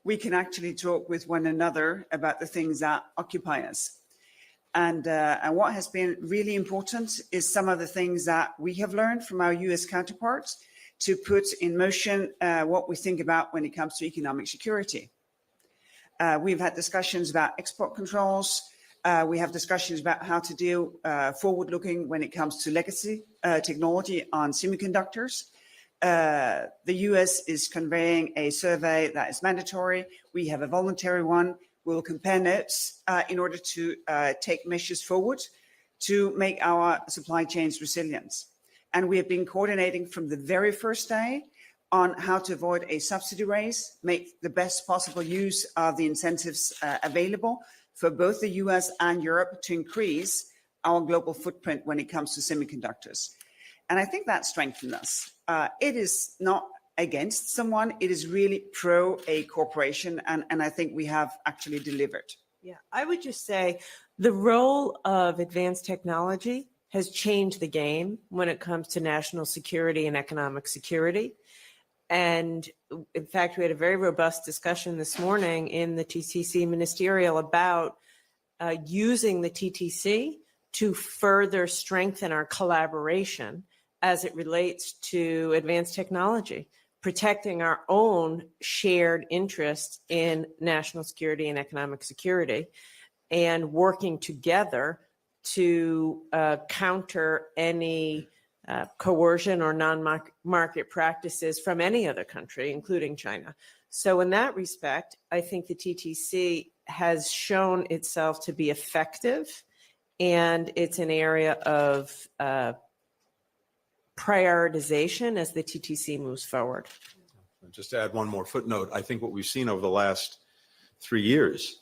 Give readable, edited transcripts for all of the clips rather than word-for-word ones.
we can actually talk with one another about the things that occupy us. And what has been really important is some of the things that we have learned from our US counterparts to put in motion what we think about when it comes to economic security. We've had discussions about export controls. We have discussions about how to deal forward-looking when it comes to legacy technology on semiconductors. The US is conveying a survey that is mandatory. We have a voluntary one. We'll compare notes in order to take measures forward to make our supply chains resilient. And we have been coordinating from the very first day on how to avoid a subsidy race, make the best possible use of the incentives available for both the US and Europe to increase our global footprint when it comes to semiconductors. And I think that strengthened us. It is not against someone, it is really pro a corporation, and I think we have actually delivered. Yeah, I would just say the role of advanced technology has changed the game when it comes to national security and economic security. And in fact, we had a very robust discussion this morning in the TTC ministerial about using the TTC to further strengthen our collaboration as it relates to advanced technology, protecting our own shared interests in national security and economic security, and working together to counter any coercion or non-market practices from any other country, including China. So in that respect, I think the TTC has shown itself to be effective, and it's an area of prioritization as the TTC moves forward. Just to add one more footnote, I think what we've seen over the last 3 years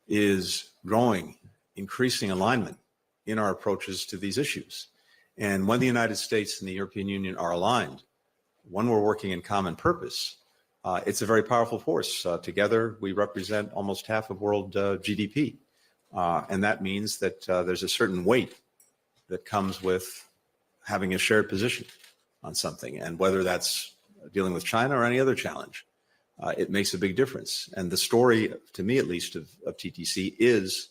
is growing, increasing alignment in our approaches to these issues. And when the United States and the European Union are aligned, when we're working in common purpose, it's a very powerful force. Together, we represent almost half of world GDP. And that means that there's a certain weight that comes with having a shared position on something. And whether that's dealing with China or any other challenge, it makes a big difference. And the story, to me at least, of TTC is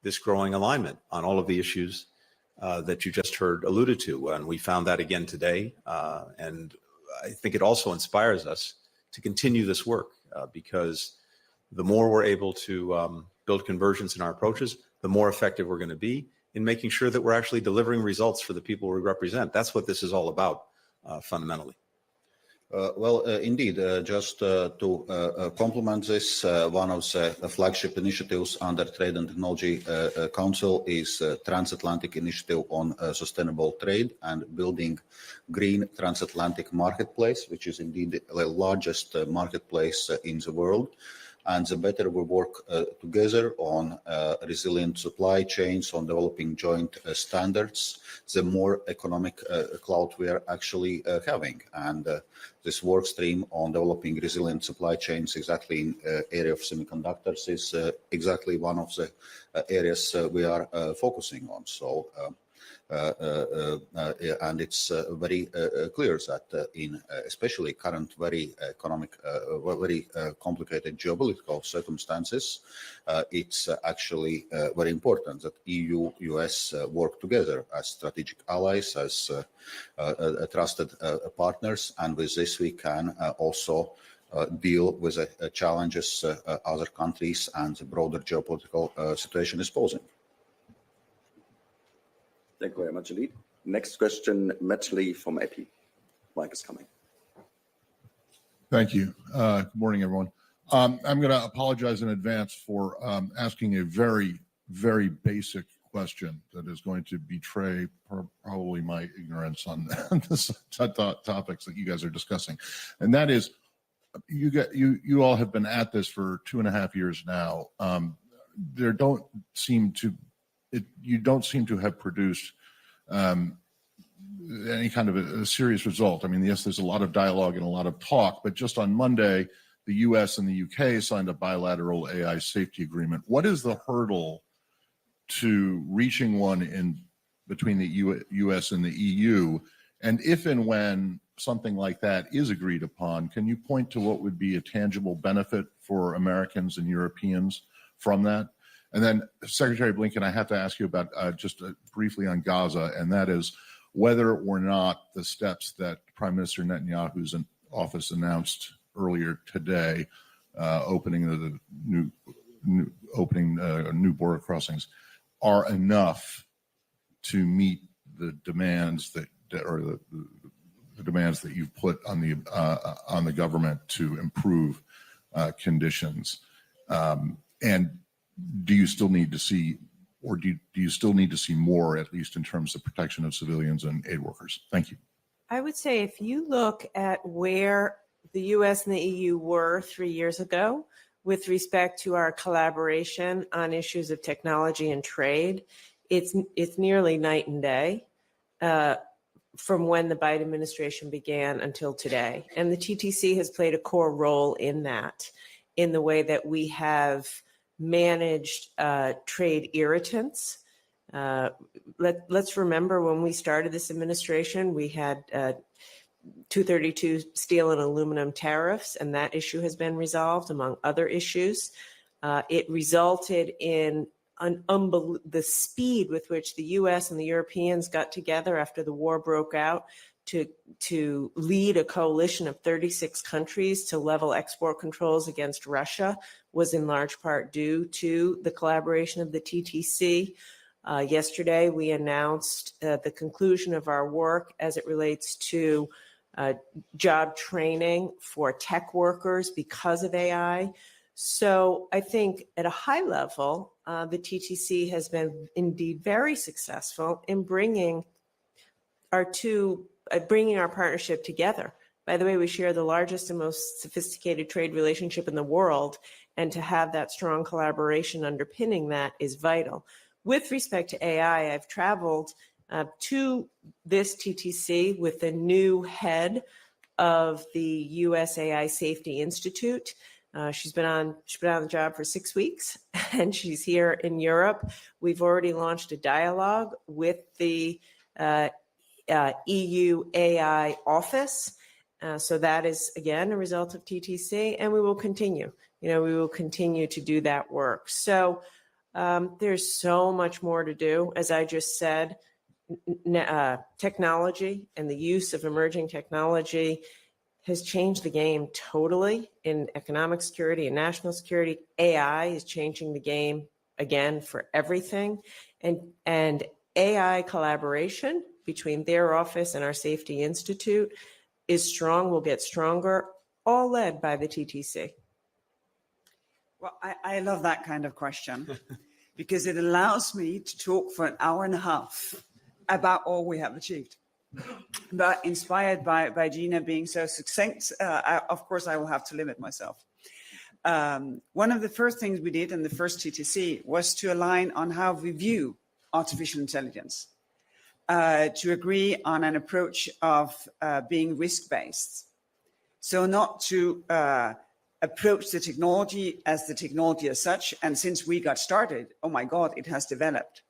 this growing alignment on all of the issues that you just heard alluded to. And we found that again today. And I think it also inspires us to continue this work because the more we're able to build convergence in our approaches, the more effective we're going to be in making sure that we're actually delivering results for the people we represent. That's what this is all about, fundamentally. Indeed, just to complement this, one of the flagship initiatives under Trade and Technology Council is Transatlantic Initiative on Sustainable Trade and building green transatlantic marketplace, which is indeed the largest marketplace in the world. And the better we work together on resilient supply chains, on developing joint standards, the more economic clout we are actually having. And this work stream on developing resilient supply chains exactly in area of semiconductors is exactly one of the areas we are focusing on. So. And it's very clear that in especially current very complicated geopolitical circumstances, it's actually very important that EU-US work together as strategic allies, as trusted partners, and with this we can also deal with the challenges other countries and the broader geopolitical situation is posing. Thank you very much indeed. Next question, Matt Lee from AP. Mike is coming. Thank you. Good morning, everyone. I'm going to apologize in advance for asking a very, very basic question that is going to betray probably my ignorance on the topics that you guys are discussing. And that is, you all have been at this for 2.5 years now. You don't seem to have produced any kind of a serious result. I mean, yes, there's a lot of dialogue and a lot of talk, but just on Monday, the US and the UK signed a bilateral AI safety agreement. What is the hurdle to reaching one in between the US and the EU? And if and when something like that is agreed upon, can you point to what would be a tangible benefit for Americans and Europeans from that? And then, Secretary Blinken, I have to ask you about just briefly on Gaza, and that is whether or not the steps that Prime Minister Netanyahu's office announced earlier today, opening the new border crossings, are enough to meet the demands that or the demands that you've put on the government to improve conditions. And do you still need to see, or do you still need to see more, at least in terms of protection of civilians and aid workers? Thank you. I would say if you look at where the US and the EU were 3 years ago with respect to our collaboration on issues of technology and trade, it's nearly night and day from when the Biden administration began until today. And the TTC has played a core role in that, in the way that we have managed trade irritants. Let's remember when we started this administration, we had 232 steel and aluminum tariffs, and that issue has been resolved, among other issues. It resulted in the speed with which the US and the Europeans got together after the war broke out to lead a coalition of 36 countries to level export controls against Russia was in large part due to the collaboration of the TTC. Yesterday, we announced the conclusion of our work as it relates to job training for tech workers because of AI. So I think at a high level, the TTC has been indeed very successful in bringing our partnership together. By the way, we share the largest and most sophisticated trade relationship in the world, and to have that strong collaboration underpinning that is vital. With respect to AI, I've traveled to this TTC with the new head of the US AI Safety Institute. She's been on the job for 6 weeks, and she's here in Europe. We've already launched a dialogue with the EU AI office. So that is, again, a result of TTC, and we will continue. We will continue to do that work. So there's so much more to do. As I just said, technology and the use of emerging technology has changed the game totally in economic security and national security. AI is changing the game again for everything. And AI collaboration between their office and our Safety Institute is strong, will get stronger, all led by the TTC. Well, I love that kind of question because it allows me to talk for an hour and a half about all we have achieved. But inspired by Gina being so succinct, of course, I will have to limit myself. One of the first things we did in the first TTC was to align on how we view artificial intelligence, to agree on an approach of being risk-based. So not to approach the technology as the technology as such, and since we got started, oh my God, it has developed.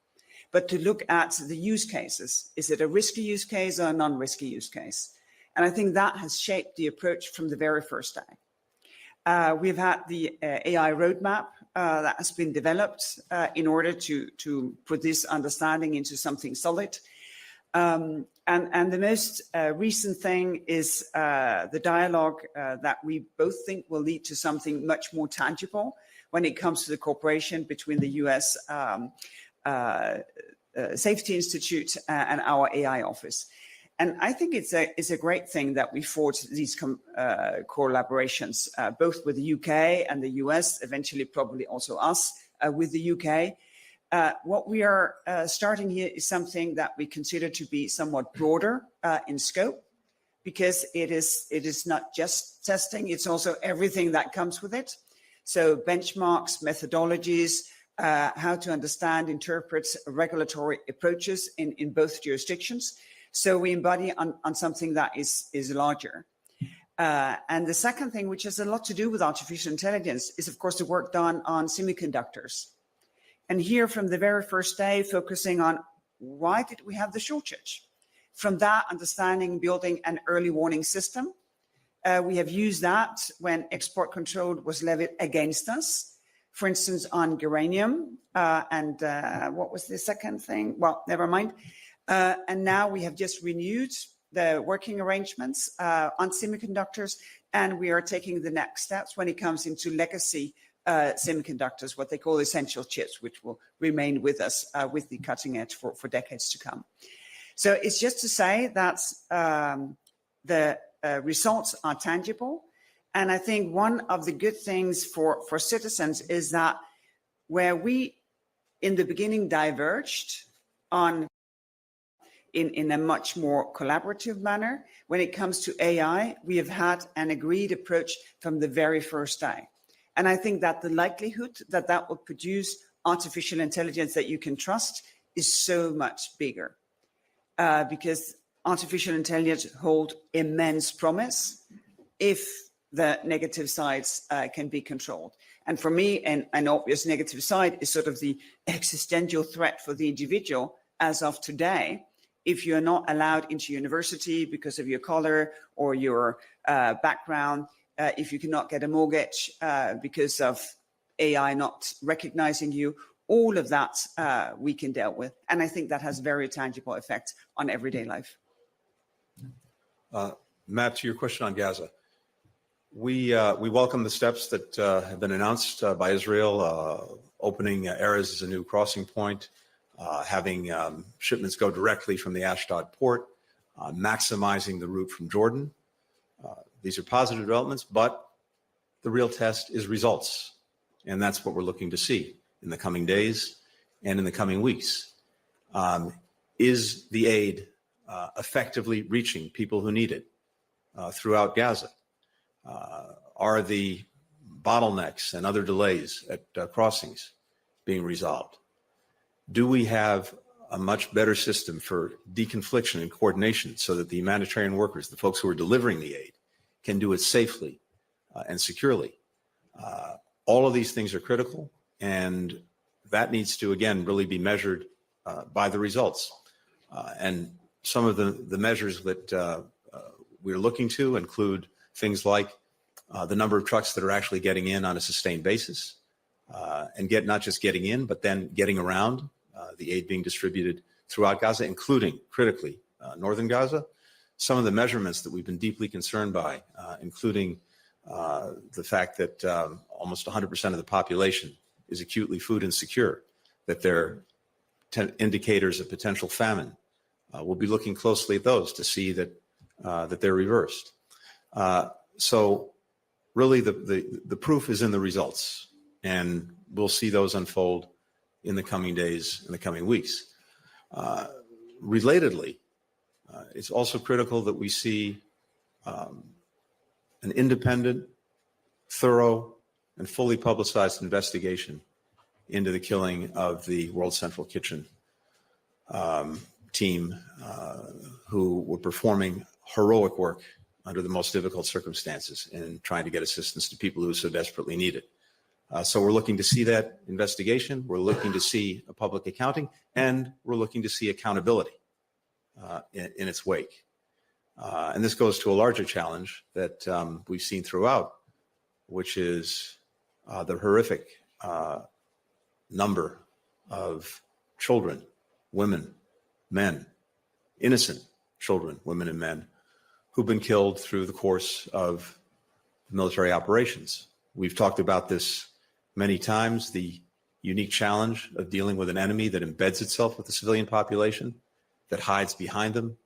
But to look at the use cases. Is it a risky use case or a non-risky use case? And I think that has shaped the approach from the very first day. We've had the AI roadmap that has been developed in order to put this understanding into something solid. And the most recent thing is the dialogue that we both think will lead to something much more tangible when it comes to the cooperation between the US Safety Institute and our AI office. And I think it's a great thing that we forged these collaborations, both with the UK and the US, eventually probably also us with the UK. What we are starting here is something that we consider to be somewhat broader in scope, because it is not just testing, it's also everything that comes with it. So benchmarks, methodologies, how to understand, interpret regulatory approaches in both jurisdictions. So we embody on something that is larger. And the second thing, which has a lot to do with artificial intelligence, is of course the work done on semiconductors. And here from the very first day, focusing on why did we have the shortage? From that understanding, building an early warning system. We have used that when export control was levied against us, for instance, on uranium and what was the second thing? Well, never mind. And now we have just renewed the working arrangements on semiconductors, and we are taking the next steps when it comes into legacy semiconductors, what they call essential chips, which will remain with us with the cutting edge for decades to come. So it's just to say that the results are tangible. And I think one of the good things for citizens is that where we in the beginning diverged on in a much more collaborative manner, when it comes to AI, we have had an agreed approach from the very first day. And I think that the likelihood that that will produce artificial intelligence that you can trust is so much bigger because artificial intelligence hold immense promise if the negative sides can be controlled. And for me, an obvious negative side is sort of the existential threat for the individual as of today. If you're not allowed into university because of your color or your background, if you cannot get a mortgage because of AI not recognizing you, all of that we can deal with. And I think that has very tangible effects on everyday life. Matt, to your question on Gaza, we welcome the steps that have been announced by Israel, opening Erez as a new crossing point, having shipments go directly from the Ashdod port, maximizing the route from Jordan. These are positive developments, but the real test is results. And that's what we're looking to see in the coming days and in the coming weeks. Is the aid effectively reaching people who need it throughout Gaza? Are the bottlenecks and other delays at crossings being resolved? Do we have a much better system for deconfliction and coordination so that the humanitarian workers, the folks who are delivering the aid, can do it safely and securely? All of these things are critical, and that needs to, again, really be measured by the results. And some of the measures that we're looking to include things like the number of trucks that are actually getting in on a sustained basis, and not just getting in, but then getting around, the aid being distributed throughout Gaza, including, critically, northern Gaza. Some of the measurements that we've been deeply concerned by, including the fact that almost 100% of the population is acutely food insecure, that they're indicators of potential famine. We'll be looking closely at those to see that they're reversed. So really the proof is in the results, and we'll see those unfold in the coming days, in the coming weeks. Relatedly, it's also critical that we see an independent, thorough, and fully publicized investigation into the killing of the World Central Kitchen team who were performing heroic work under the most difficult circumstances in trying to get assistance to people who so desperately need it. So we're looking to see that investigation, we're looking to see a public accounting, and we're looking to see accountability in its wake. And this goes to a larger challenge that we've seen throughout, which is the horrific number of children, women, men, innocent children, women, and men who've been killed through the course of military operations. We've talked about this many times, the unique challenge of dealing with an enemy that embeds itself with the civilian population, that hides behind them,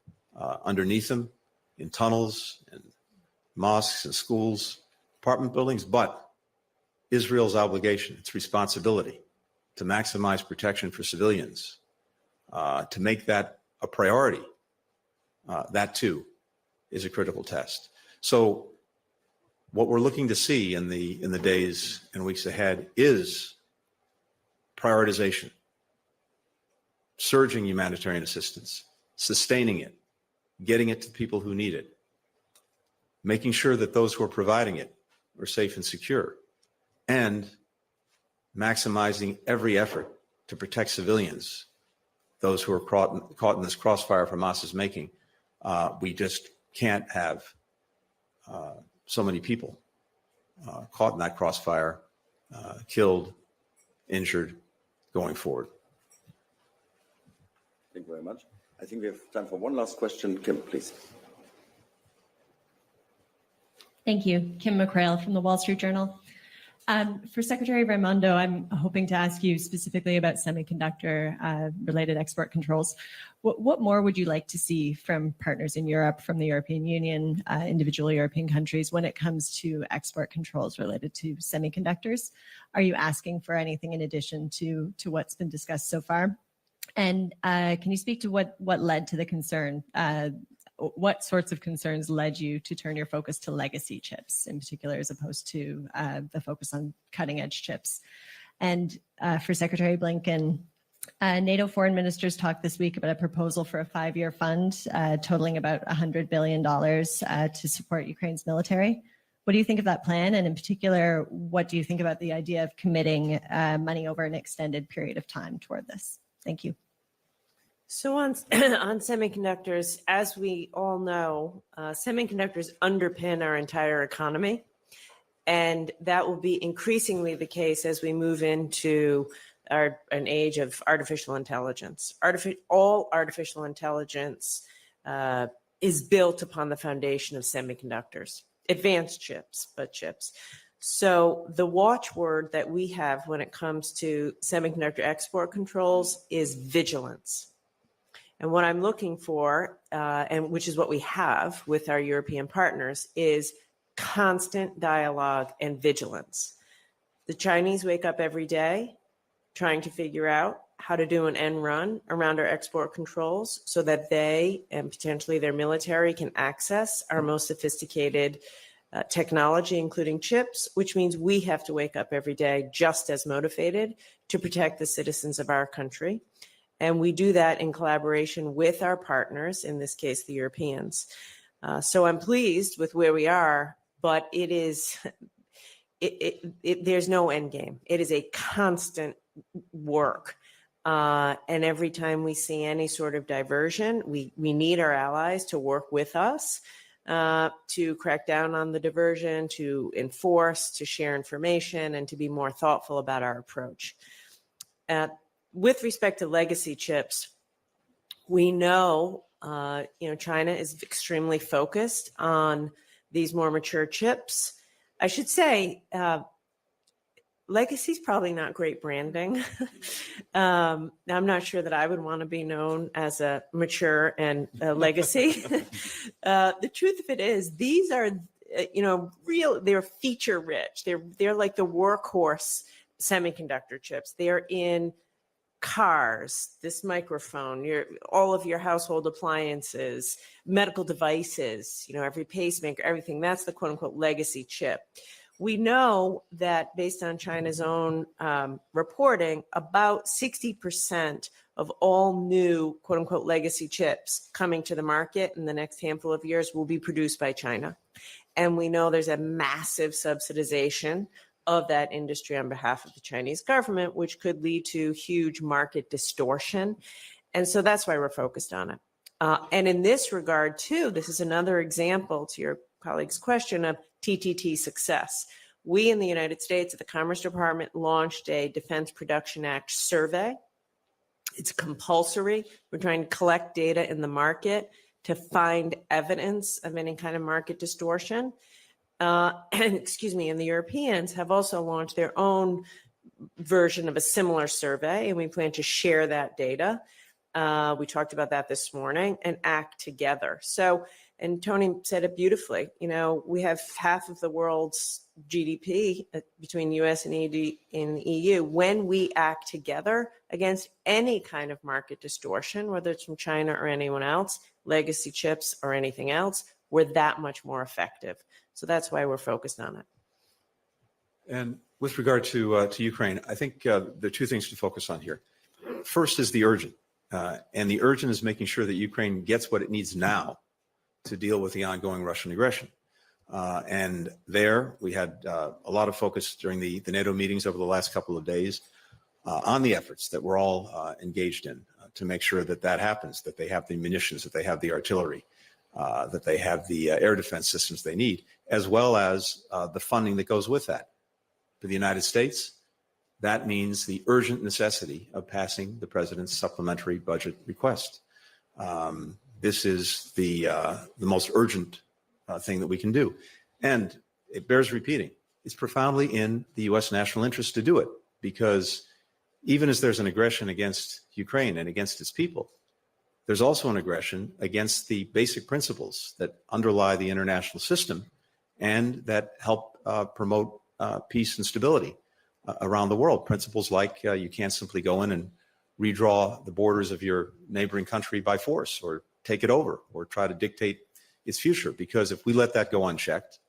underneath them, in tunnels and mosques and schools, apartment buildings. But Israel's obligation, its responsibility to maximize protection for civilians, to make that a priority, that too is a critical test. So what we're looking to see in the days and weeks ahead is prioritization, surging humanitarian assistance, sustaining it, getting it to people who need it, making sure that those who are providing it are safe and secure, and maximizing every effort to protect civilians, those who are caught in this crossfire from Hamas's making, we just can't have so many people caught in that crossfire, killed, injured, going forward. Thank you very much. I think we have time for one last question. Kim, please. Thank you. Kim McCrail from the Wall Street Journal. For Secretary Raimondo, I'm hoping to ask you specifically about semiconductor related export controls. What more would you like to see from partners in Europe, from the European Union, individual European countries when it comes to export controls related to semiconductors? Are you asking for anything in addition to what's been discussed so far? And can you speak to what led to the concern? What sorts of concerns led you to turn your focus to legacy chips in particular, as opposed to the focus on cutting edge chips? And for Secretary Blinken, NATO foreign ministers talked this week about a proposal for a 5-year fund totaling about $100 billion to support Ukraine's military. What do you think of that plan? And in particular, what do you think about the idea of committing money over an extended period of time toward this? Thank you. So on semiconductors, as we all know, semiconductors underpin our entire economy. And that will be increasingly the case as we move into an age of artificial intelligence. All artificial intelligence is built upon the foundation of semiconductors, advanced chips, but chips. So the watchword that we have when it comes to semiconductor export controls is vigilance. And what I'm looking for, and which is what we have with our European partners, is constant dialogue and vigilance. The Chinese wake up every day trying to figure out how to do an end run around our export controls so that they and potentially their military can access our most sophisticated technology, including chips, which means we have to wake up every day just as motivated to protect the citizens of our country. And we do that in collaboration with our partners, in this case, the Europeans. So I'm pleased with where we are, but there's no end game. It is a constant work. And every time we see any sort of diversion, we need our allies to work with us to crack down on the diversion, to enforce, to share information, and to be more thoughtful about our approach. With respect to legacy chips, we know, China is extremely focused on these more mature chips. I should say, legacy is probably not great branding. I'm not sure that I would want to be known as a mature and a legacy. The truth of it is, these are, they're feature rich. They're like the workhorse semiconductor chips. They're in cars, this microphone, all of your household appliances, medical devices, every pacemaker, everything. That's the quote unquote legacy chip. We know that based on China's own reporting, about 60% of all new quote unquote legacy chips coming to the market in the next handful of years will be produced by China. And we know there's a massive subsidization of that industry on behalf of the Chinese government, which could lead to huge market distortion. And so that's why we're focused on it. And in this regard, too, this is another example to your colleague's question of TTT success. We in the United States at the Commerce Department launched a Defense Production Act survey. It's compulsory. We're trying to collect data in the market to find evidence of any kind of market distortion. And the Europeans have also launched their own version of a similar survey, and we plan to share that data. We talked about that this morning, and act together. So, and Tony said it beautifully, we have half of the world's GDP between US and EU. When we act together against any kind of market distortion, whether it's from China or anyone else, legacy chips or anything else, we're that much more effective. So that's why we're focused on it. And with regard to Ukraine, I think there are two things to focus on here. First is the urgent. And the urgent is making sure that Ukraine gets what it needs now to deal with the ongoing Russian aggression. And there we had a lot of focus during the NATO meetings over the last couple of days on the efforts that we're all engaged in to make sure that that happens, that they have the munitions, that they have the artillery, that they have the air defense systems they need, as well as the funding that goes with that. For the United States, that means the urgent necessity of passing the president's supplementary budget request. This is the most urgent thing that we can do. And it bears repeating, it's profoundly in the U.S. national interest to do it, because even as there's an aggression against Ukraine and against its people, there's also an aggression against the basic principles that underlie the international system and that help promote peace and stability around the world. Principles like you can't simply go in and redraw the borders of your neighboring country by force or take it over or try to dictate its future, because if we let that go unchecked,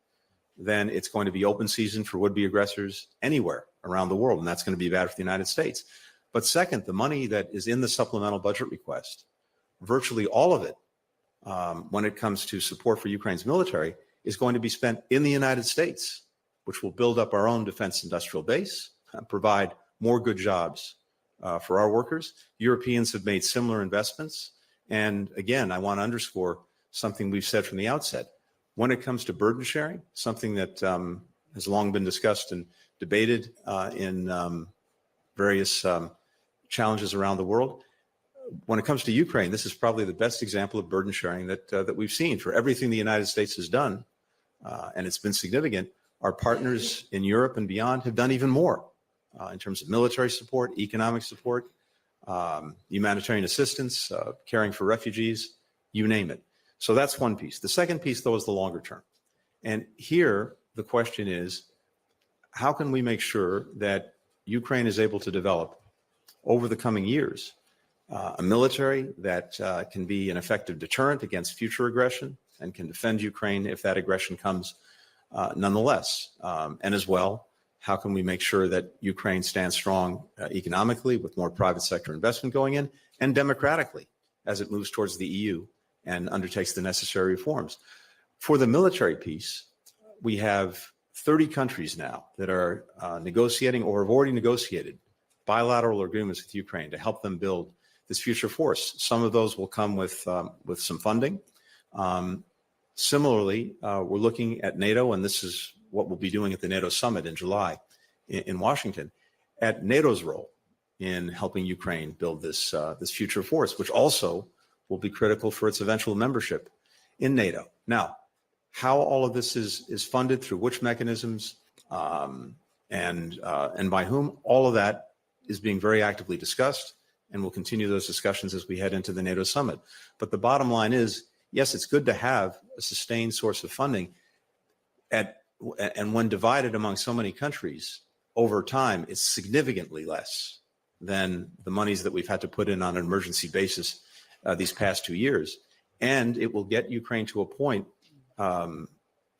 then it's going to be open season for would-be aggressors anywhere around the world, and that's going to be bad for the United States. But second, the money that is in the supplemental budget request, virtually all of it, when it comes to support for Ukraine's military, is going to be spent in the United States, which will build up our own defense industrial base, provide more good jobs for our workers. Europeans have made similar investments. And again, I want to underscore something we've said from the outset. When it comes to burden sharing, something that has long been discussed and debated in various challenges around the world, when it comes to Ukraine, this is probably the best example of burden sharing that we've seen. For everything the United States has done, and it's been significant, our partners in Europe and beyond have done even more in terms of military support, economic support, humanitarian assistance, caring for refugees, you name it. So that's one piece. The second piece, though, is the longer term. And here, the question is, how can we make sure that Ukraine is able to develop over the coming years a military that can be an effective deterrent against future aggression and can defend Ukraine if that aggression comes nonetheless? And as well, how can we make sure that Ukraine stands strong economically with more private sector investment going in, and democratically as it moves towards the EU and undertakes the necessary reforms? For the military piece, we have 30 countries now that are negotiating or have already negotiated bilateral agreements with Ukraine to help them build this future force. Some of those will come with some funding. Similarly, we're looking at NATO, and this is what we'll be doing at the NATO summit in July in Washington, at NATO's role in helping Ukraine build this future force, which also will be critical for its eventual membership in NATO. Now, how all of this is funded, through which mechanisms, and by whom, all of that is being very actively discussed, and we'll continue those discussions as we head into the NATO summit. But the bottom line is, yes, it's good to have a sustained source of funding, and when divided among so many countries over time, it's significantly less than the monies that we've had to put in on an emergency basis these past 2 years. And it will get Ukraine to a point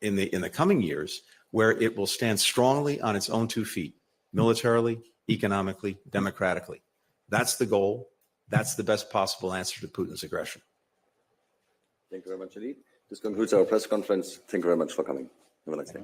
in the coming years where it will stand strongly on its own 2 feet, militarily, economically, democratically. That's the goal. That's the best possible answer to Putin's aggression. Thank you very much indeed. This concludes our press conference. Thank you very much for coming. Have a nice day.